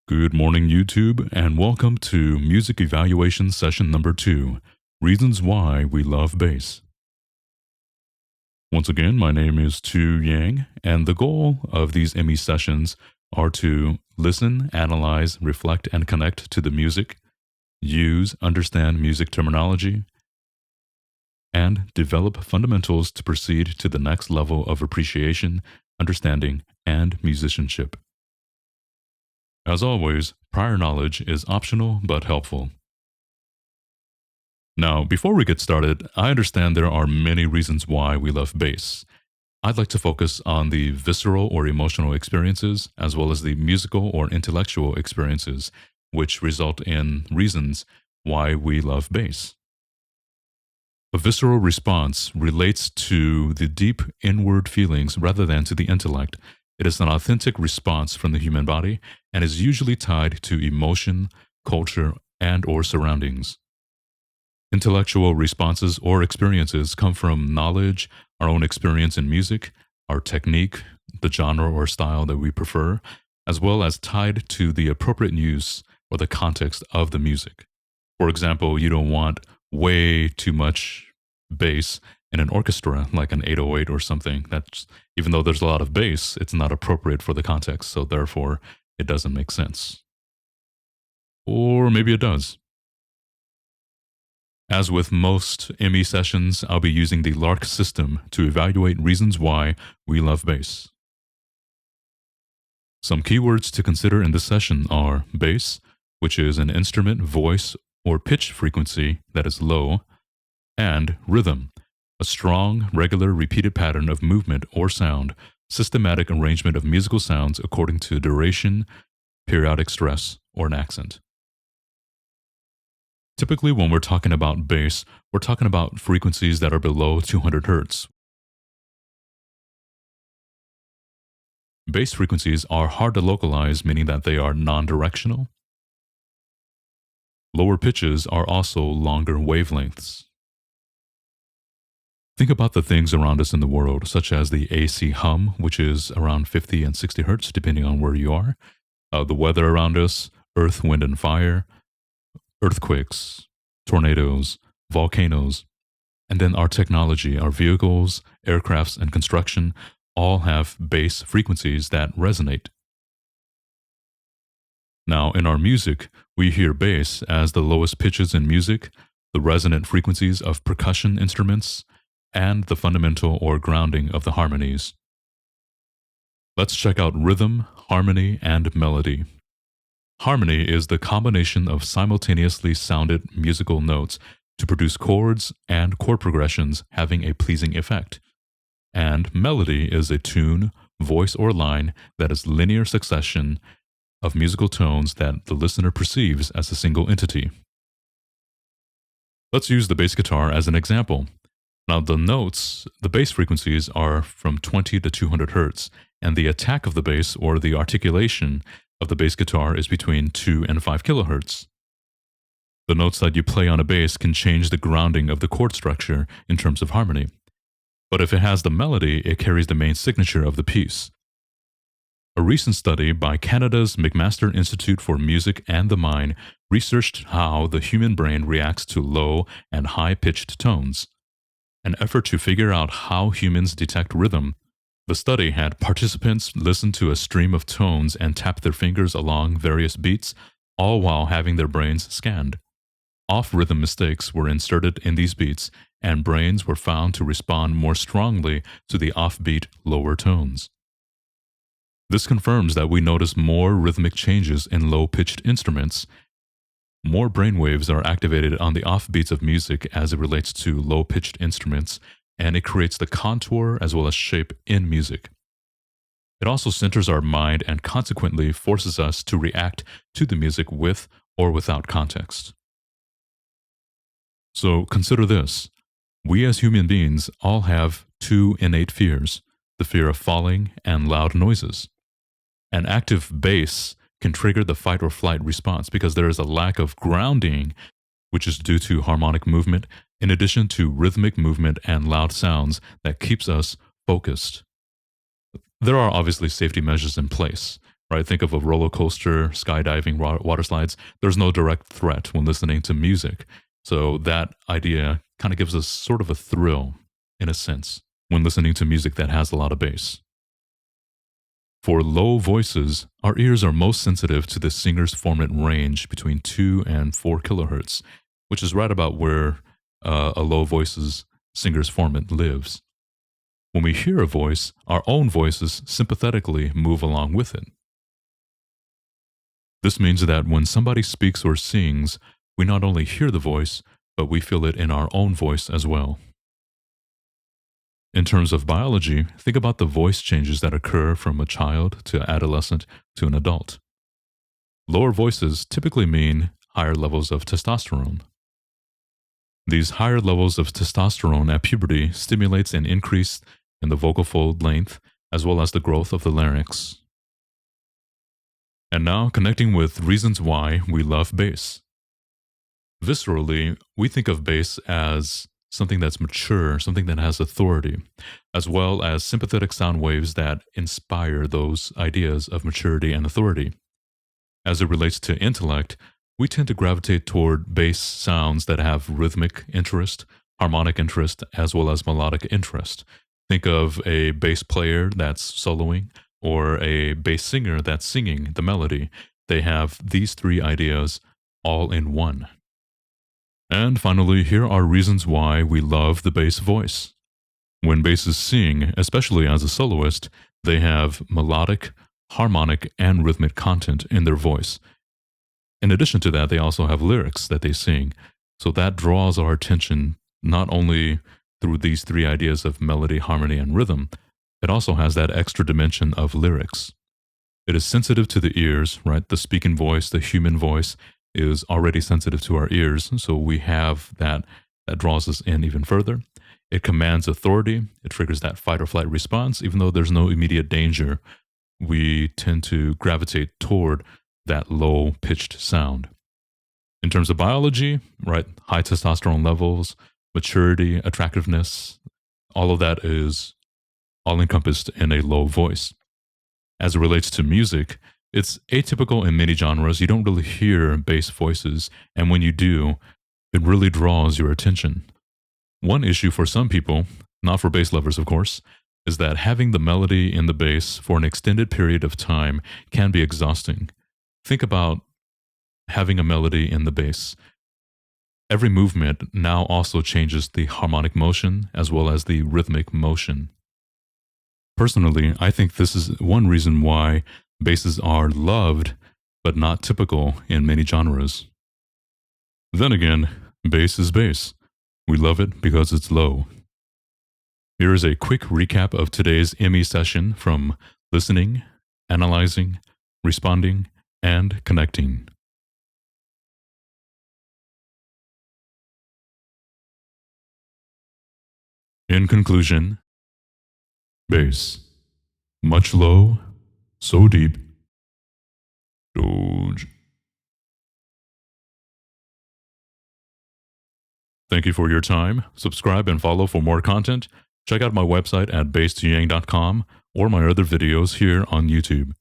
Good morning, YouTube, and welcome to Music Evaluation Session Number 2, Reasons Why We Love Bass. Once again, my name is Tu Yang, and the goal of these ME sessions are to listen, analyze, reflect, and connect to the music, understand music terminology, and develop fundamentals to proceed to the next level of appreciation, understanding, and musicianship. As always, prior knowledge is optional but helpful. Now, before we get started, I understand there are many reasons why we love bass. I'd like to focus on the visceral or emotional experiences, as well as the musical or intellectual experiences, which result in reasons why we love bass. A visceral response relates to the deep inward feelings rather than to the intellect. It is an authentic response from the human body and is usually tied to emotion, culture, and/or surroundings. Intellectual responses or experiences come from knowledge, our own experience in music, our technique, the genre or style that we prefer, as well as tied to the appropriate use or the context of the music. For example, you don't want way too much bass in an orchestra like an 808 or something. That's, even though there's a lot of bass, it's not appropriate for the context, so therefore it doesn't make sense. Or maybe it does. As with most ME sessions, I'll be using the LARC system to evaluate reasons why we love bass. Some keywords to consider in this session are bass, which is an instrument, voice, or pitch frequency that is low, and rhythm, a strong, regular, repeated pattern of movement or sound, systematic arrangement of musical sounds according to duration, periodic stress, or an accent. Typically, when we're talking about bass, we're talking about frequencies that are below 200 Hz. Bass frequencies are hard to localize, meaning that they are non-directional. Lower pitches are also longer wavelengths. Think about the things around us in the world, such as the AC hum, which is around 50 and 60 Hz, depending on where you are. The weather around us, earth, wind, and fire, earthquakes, tornadoes, volcanoes, and then our technology, our vehicles, aircrafts, and construction all have bass frequencies that resonate. Now, in our music, we hear bass as the lowest pitches in music, the resonant frequencies of percussion instruments, and the fundamental or grounding of the harmonies. Let's check out rhythm, harmony, and melody. Harmony is the combination of simultaneously sounded musical notes to produce chords and chord progressions having a pleasing effect. And melody is a tune, voice, or line that is linear succession of musical tones that the listener perceives as a single entity. Let's use the bass guitar as an example. Now, the bass frequencies are from 20 to 200 Hz, and the attack of the bass or the articulation of the bass guitar is between 2 and 5 kHz. The notes that you play on a bass can change the grounding of the chord structure in terms of harmony. But if it has the melody, it carries the main signature of the piece. A recent study by Canada's McMaster Institute for Music and the Mind researched how the human brain reacts to low and high-pitched tones. An effort to figure out how humans detect rhythm. The study had participants listen to a stream of tones and tap their fingers along various beats, all while having their brains scanned. Off-rhythm mistakes were inserted in these beats, and brains were found to respond more strongly to the offbeat, lower tones. This confirms that we notice more rhythmic changes in low-pitched instruments. More brainwaves are activated on the offbeats of music as it relates to low-pitched instruments, and it creates the contour as well as shape in music. It also centers our mind and consequently forces us to react to the music with or without context. So consider this. We as human beings all have two innate fears, the fear of falling and loud noises. An active bass can trigger the fight or flight response because there is a lack of grounding, which is due to harmonic movement, in addition to rhythmic movement and loud sounds that keeps us focused. There are obviously safety measures in place. right? Think of a roller coaster, skydiving, water slides. There's no direct threat when listening to music. So that idea kind of gives us sort of a thrill, in a sense, when listening to music that has a lot of bass. For low voices, our ears are most sensitive to the singer's formant range between 2 and 4 kilohertz, which is right about where a low voice's singer's formant lives. When we hear a voice, our own voices sympathetically move along with it. This means that when somebody speaks or sings, we not only hear the voice, but we feel it in our own voice as well. In terms of biology, think about the voice changes that occur from a child to adolescent to an adult. Lower voices typically mean higher levels of testosterone. These higher levels of testosterone at puberty stimulates an increase in the vocal fold length as well as the growth of the larynx. And now connecting with reasons why we love bass. Viscerally, we think of bass as something that's mature, something that has authority, as well as sympathetic sound waves that inspire those ideas of maturity and authority. As it relates to intellect, we tend to gravitate toward bass sounds that have rhythmic interest, harmonic interest, as well as melodic interest. Think of a bass player that's soloing or a bass singer that's singing the melody. They have these 3 ideas all in one. And finally, here are reasons why we love the bass voice. When basses sing, especially as a soloist, they have melodic, harmonic, and rhythmic content in their voice. In addition to that, they also have lyrics that they sing. So that draws our attention not only through these 3 ideas of melody, harmony, and rhythm, it also has that extra dimension of lyrics. It is sensitive to the ears, right? The speaking voice, the human voice, is already sensitive to our ears, so we have that draws us in even further. It commands authority. It triggers that fight or flight response. Even though there's no immediate danger, we tend to gravitate toward that low-pitched sound. In terms of biology, right, high testosterone levels, maturity, attractiveness, all of that is all encompassed in a low voice. As it relates to music, it's atypical in many genres. You don't really hear bass voices, and when you do, it really draws your attention. One issue for some people, not for bass lovers of course, is that having the melody in the bass for an extended period of time can be exhausting. Think about having a melody in the bass. Every movement now also changes the harmonic motion as well as the rhythmic motion. Personally, I think this is one reason why basses are loved, but not typical in many genres. Then again, bass is bass. We love it because it's low. Here is a quick recap of today's ME session from listening, analyzing, responding, and connecting. In conclusion, bass, much low, so deep. Doge. Thank you for your time. Subscribe and follow for more content. Check out my website at bass2yang.com or my other videos here on YouTube.